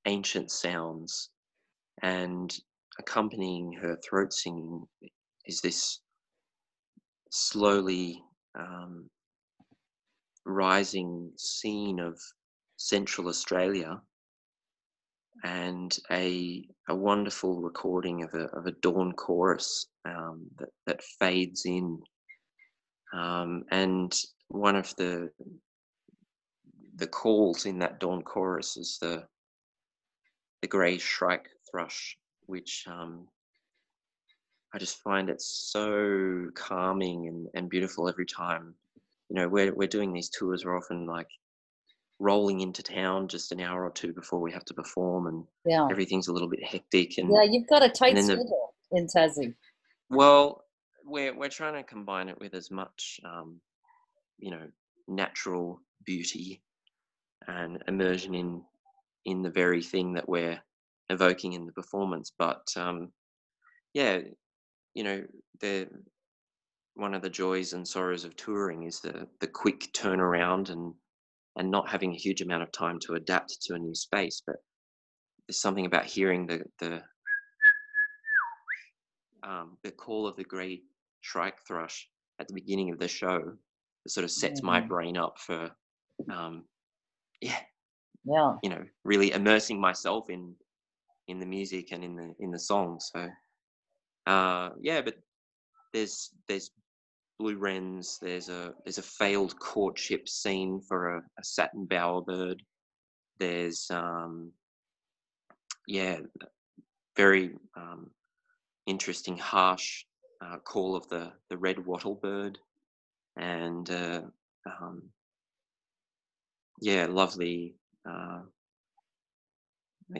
ancient sounds, and accompanying her throat singing is this slowly rising scene of Central Australia, and a wonderful recording of a dawn chorus that fades in, and one of the calls in that dawn chorus is the grey shrike thrush, which I just find it so calming and beautiful every time. You know, we're doing these tours, we're often like rolling into town just an hour or two before we have to perform, and everything's a little bit hectic. And you've got a tight schedule in Tassie. Well, we're trying to combine it with as much, you know, natural beauty and immersion in the very thing that we're evoking in the performance. But yeah, you know, one of the joys and sorrows of touring is the quick turnaround and not having a huge amount of time to adapt to a new space. But there's something about hearing the call of the grey shrike thrush at the beginning of the show that sort of sets my brain up for you know, really immersing myself in the music and in the song. So but there's blue wrens, there's a failed courtship scene for a satin bowerbird, there's very interesting harsh call of the red wattlebird, and lovely I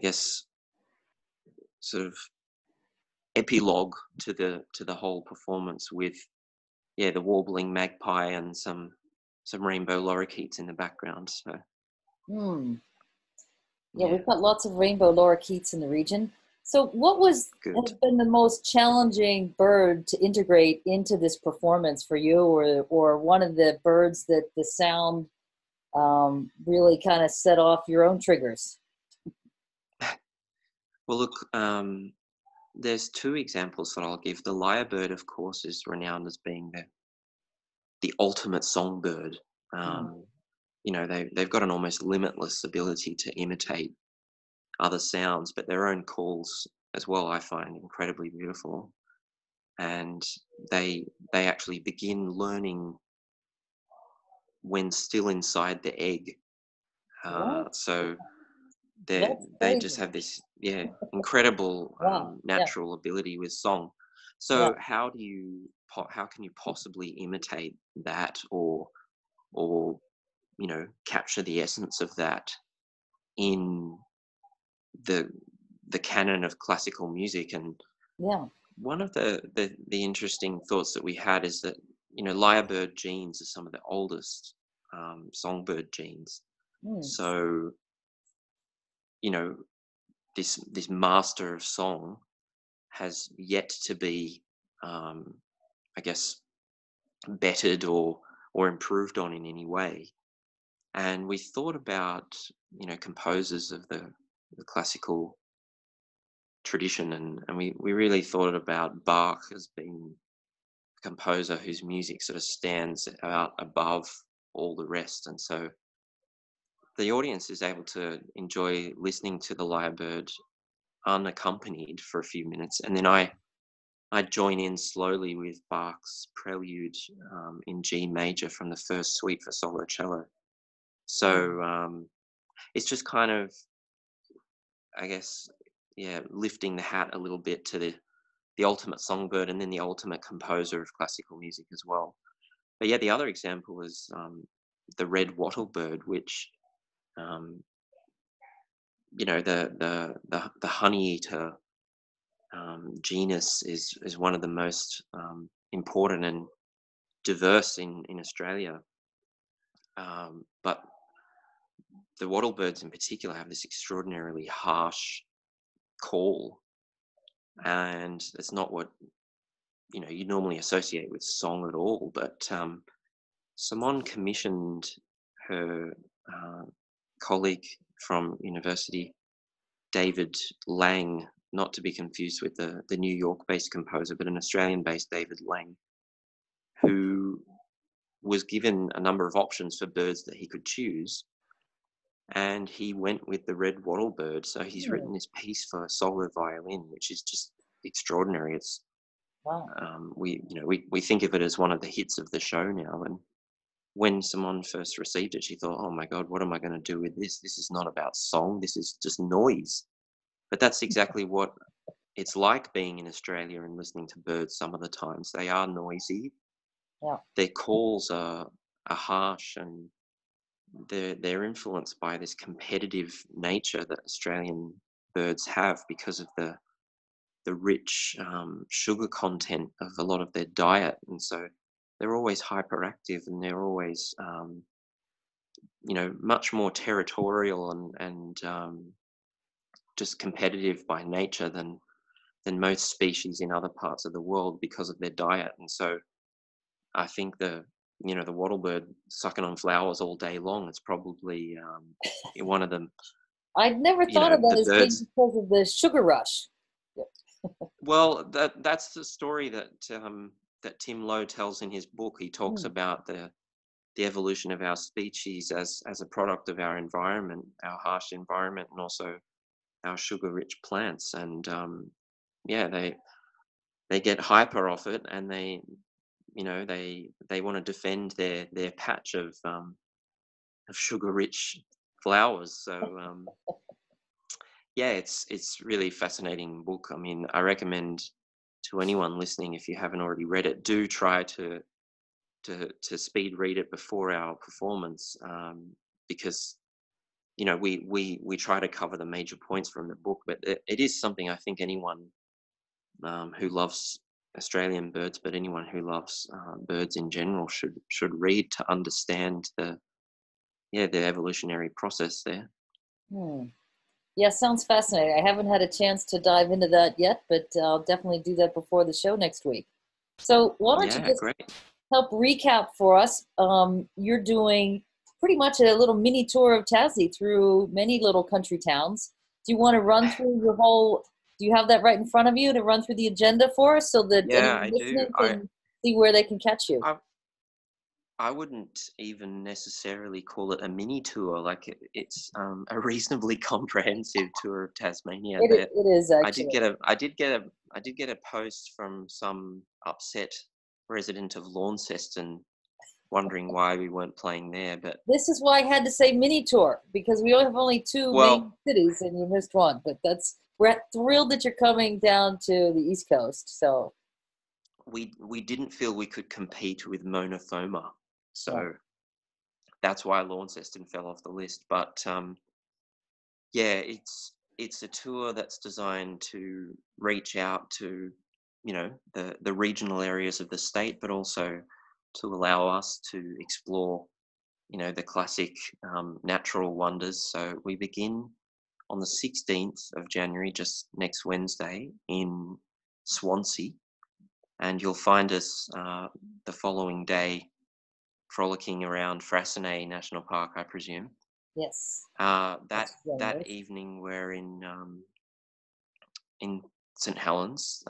guess sort of epilogue to the whole performance with the warbling magpie and some rainbow lorikeets in the background. So we've got lots of rainbow lorikeets in the region. So what has been the most challenging bird to integrate into this performance for you, or one of the birds that the sound really kind of set off your own triggers? Well, look, there's two examples that I'll give. The lyrebird, of course, is renowned as being the ultimate songbird. You know, they've got an almost limitless ability to imitate other sounds, but their own calls as well, I find incredibly beautiful. And they actually begin learning when still inside the egg. So they just have this incredible natural ability with song. So how can you possibly imitate that, or you know, capture the essence of that in the canon of classical music? And one of the interesting thoughts that we had is that, you know, lyrebird genes are some of the oldest songbird genes. So, you know, this master of song has yet to be I guess bettered or improved on in any way. And we thought about, you know, composers of the classical tradition, and we really thought about Bach as being a composer whose music sort of stands out above all the rest. And so the audience is able to enjoy listening to the lyrebird unaccompanied for a few minutes, and then I join in slowly with Bach's prelude in G major from the first suite for solo cello. So it's just kind of, I guess, lifting the hat a little bit to the ultimate songbird and then the ultimate composer of classical music as well. But the other example is the red wattlebird, which you know, the honey eater genus is one of the most important and diverse in Australia. But the wattlebirds in particular have this extraordinarily harsh call, and it's not what, you know, you normally associate with song at all. But Simone commissioned her colleague from university David Lang, not to be confused with the New York-based composer, but an Australian-based David Lang, who was given a number of options for birds that he could choose, and he went with the red wattlebird. So he's written this piece for solo violin, which is just extraordinary. It's Wow. we think of it as one of the hits of the show now. And when Simone first received it, she thought, "Oh my God, what am I going to do with this? This is not about song. This is just noise." But that's exactly what it's like being in Australia and listening to birds. Some of the times they are noisy. Yeah. Their calls are harsh, and they're influenced by this competitive nature that Australian birds have because of the rich sugar content of a lot of their diet, and so they're always hyperactive, and they're always much more territorial and just competitive by nature than most species in other parts of the world because of their diet. And so I think the wattlebird sucking on flowers all day long, it's probably one of them. I'd never thought of that The as being birds. because of the sugar rush. Well, that's the story that Tim Lowe tells in his book. He talks Hmm. about the evolution of our species as a product of our environment, our harsh environment, and also our sugar-rich plants. And they get hyper off it, and they want to defend their patch of sugar-rich flowers. So yeah, it's really fascinating book. I mean, I recommend to anyone listening, if you haven't already read it, do try to speed read it before our performance, because we try to cover the major points from the book, but it is something I think anyone who loves Australian birds, but anyone who loves birds in general should read to understand the evolutionary process there. Yeah, sounds fascinating. I haven't had a chance to dive into that yet, but I'll definitely do that before the show next week. So why don't you Yeah, just great. help recap for us? You're doing pretty much a little mini tour of Tassie through many little country towns. Do you want to run through your whole, do you have that right in front of you to run through the agenda for us so that Yeah, anyone I do. listening can see where they can catch you? I wouldn't even necessarily call it a mini tour. Like it's a reasonably comprehensive tour of Tasmania. That It is I did actually. get a post from some upset resident of Launceston wondering why we weren't playing there. But This is why I had to say mini tour, because we have only two main well, cities and you missed one. But we're thrilled that you're coming down to the East Coast. So we didn't feel we could compete with Monofoma, yeah, so that's why Launceston fell off the list. But yeah, it's a tour that's designed to reach out to the regional areas of the state, but also to allow us to explore the classic natural wonders. So we begin on the 16th of January, just next Wednesday, in Swansea, and you'll find us the following day frolicking around Frassinay National Park, I presume. yes, That that's very nice. evening we're in St Helens,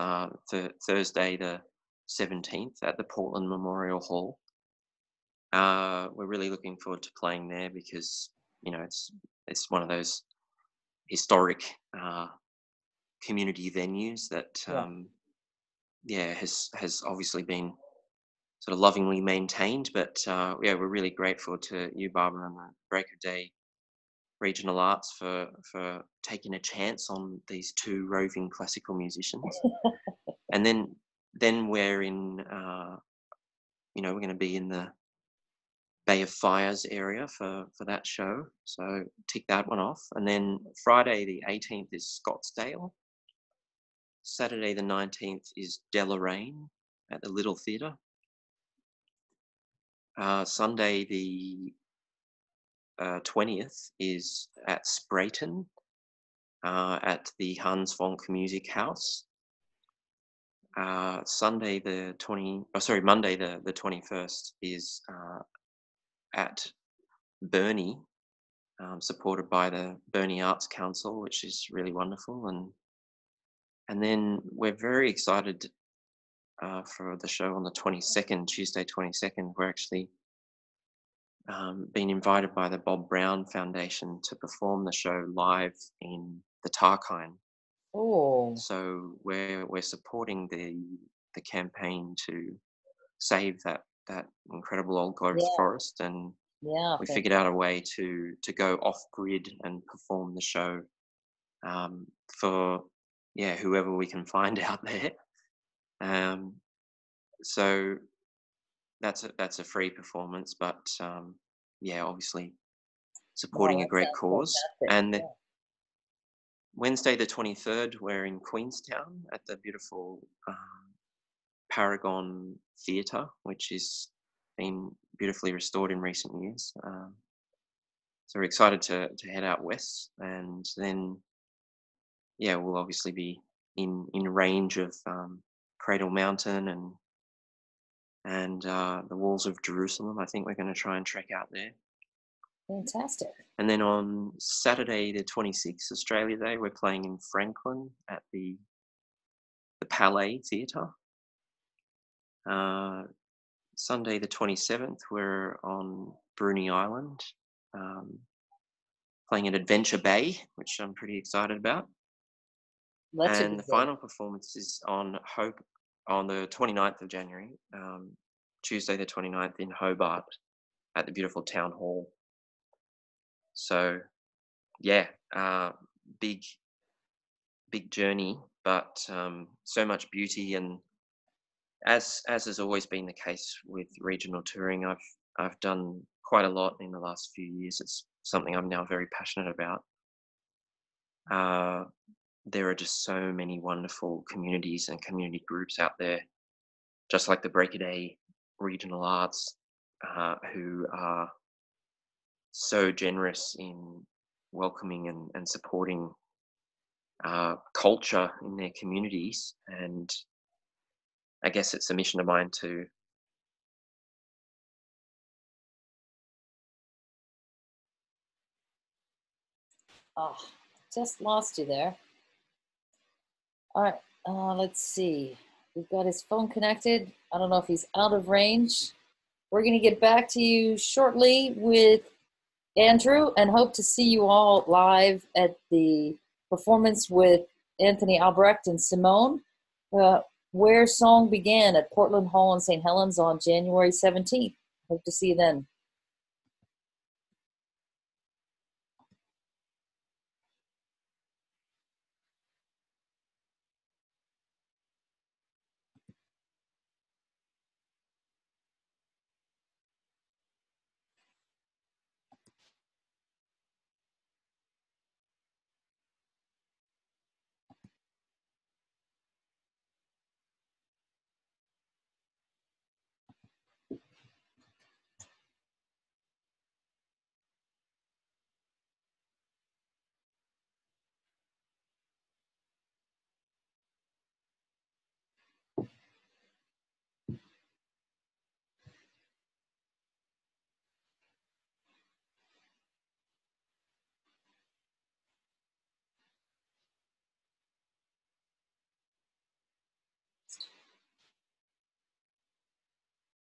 Thursday the 17th at the Portland Memorial Hall. We're really looking forward to playing there because it's one of those historic community venues that Yeah. has obviously been sort of lovingly maintained. But yeah, we're really grateful to you, Barbara, and the Break of Day Regional Arts for taking a chance on these two roving classical musicians. And then we're in we're going to be in the Bay of Fires area for that show, so tick that one off. And then Friday the 18th is Scottsdale. Saturday the 19th is Deloraine at the Little Theatre. Sunday the 20th is at Spreyton at the Hans Vonk Music House. Monday the 21st is at Burnie supported by the Burnie Arts Council, which is really wonderful. And then we're very excited for the show on the 22nd, Tuesday 22nd. We're actually been invited by the Bob Brown Foundation to perform the show live in the Tarkine. Oh. So we're supporting the campaign to save that incredible old growth forest, and we figured out a way to go off grid and perform the show for whoever we can find out there. So that's a free performance, but obviously supporting a great cause. And Wednesday the 23rd, we're in Queenstown at the beautiful Paragon Theatre, which is been beautifully restored in recent years. So we're excited to head out west, and then we'll obviously be in range of Cradle Mountain and the walls of Jerusalem. I think we're going to try and trek out there. Fantastic. And then on Saturday the 26th, Australia Day, we're playing in Franklin at the Palais Theatre. Sunday the 27th, we're on Bruny Island, playing at Adventure Bay, which I'm pretty excited about. And the final performance is on the 29th of January, Tuesday the 29th in Hobart at the beautiful Town Hall. So, big journey, but so much beauty. And as has always been the case with regional touring, I've done quite a lot in the last few years. It's something I'm now very passionate about. There are just so many wonderful communities and community groups out there, just like the Breakaday Regional Arts, who are so generous in welcoming and supporting culture in their communities. And I guess it's a mission of mine to just lost you there. All right, let's see. We've got his phone connected. I don't know if he's out of range. We're going to get back to you shortly with Andrew, and hope to see you all live at the performance with Anthony Albrecht and Simone, Where Song Began at Portland Hall in St. Helens on January 17th. Hope to see you then.